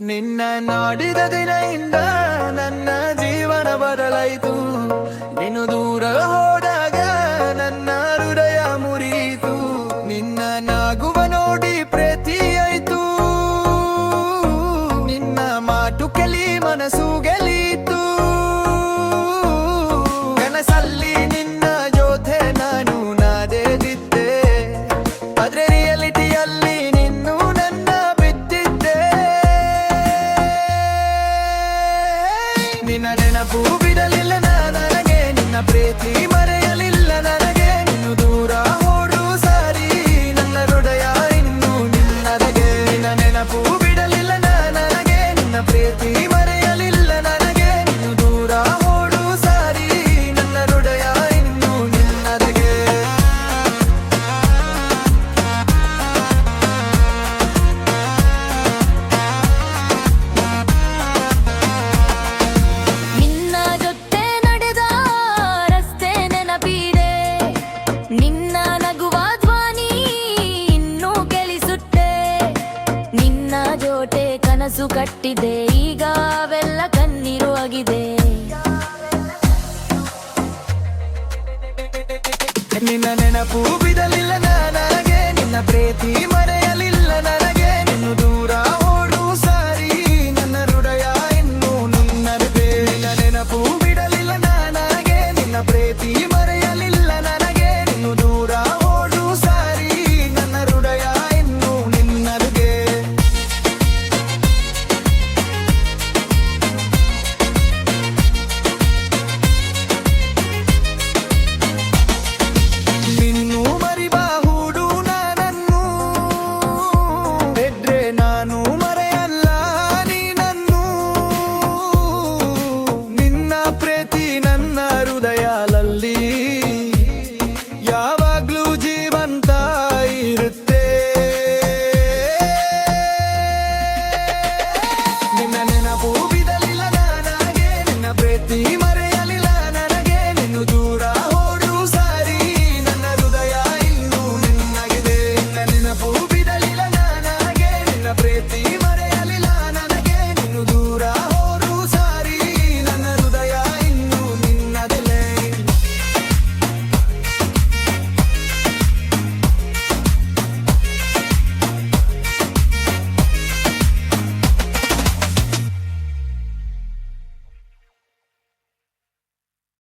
ನಿನ್ನ ನಾಡಿದ ದಿನದಿಂದ ನನ್ನ ಜೀವನ ಬದಲಾಯಿತು. ನೀನು ದೂರ ಹೋದಾಗ ನನ್ನ ಹೃದಯ ಮುರಿಯಿತು. ನಿನ್ನ ನಾಗುವ ನೋಡಿ ಪ್ರೀತಿಯಾಯಿತು. ನಿನ್ನ ಮಾತು ಕೇಳಿ ಮನಸ್ಸು ಗೆಲೀತು. ಕನಸಲ್ಲಿ ನಿನ್ನ ಜೊತೆ ನಾನು ನಾದೇದಿದ್ದೆ, ಆದ್ರೆ ರಿಯಾಲಿಟಿಯಲ್ಲಿ ನಿನ್ನೂ ನನ್ನ ಬಿಟ್ಟಿದ್ದೆ. ನಿನ್ನ ನೆನಪು ಬಿಡಲಿಲ್ಲ ನನಗೆ, ನಿನ್ನ ಪ್ರೀತಿ ಮರೆಯಲಿಲ್ಲ ನನಗೆ. ನೀನು ದೂರ ಓಡು ಸಾರಿ ನನ್ನ ಹೃದಯ ಇನ್ನು ನಿನ್ನದಗೆ. ನಿನ್ನ ನೆನಪು ಬಿಡಲಿಲ್ಲ ನನಗೆ, ನಿನ್ನ ಪ್ರೀತಿ ಮರೆಯಲಿಲ್ಲ ನನಗೆ. ನೀನು ದೂರ ಓಡು ಸಾರಿ ನನ್ನ ಹೃದಯ ಇನ್ನು ನಿನ್ನದಗೆ. ನಿನ್ನ ಜೊತೆ ನಡೆದ ರಸ್ತೆ ನೆನಪಿದೆ, ನಿನ್ನ ನಗುವ ಧ್ವನಿ ಇನ್ನೂ ಕೇಳಿಸುತ್ತೆ. ನಿನ್ನ ಜೊತೆ ಕನಸು ಕಟ್ಟಿದೆ, ಈಗ ಅವೆಲ್ಲ ಕಣ್ಣೀರು ಆಗಿದೆ. ನಿನ್ನ ನೆನಪು ಬಿಡಲಿಲ್ಲ ನನಗೆ, ನಿನ್ನ ಪ್ರೀತಿ ಮರೆ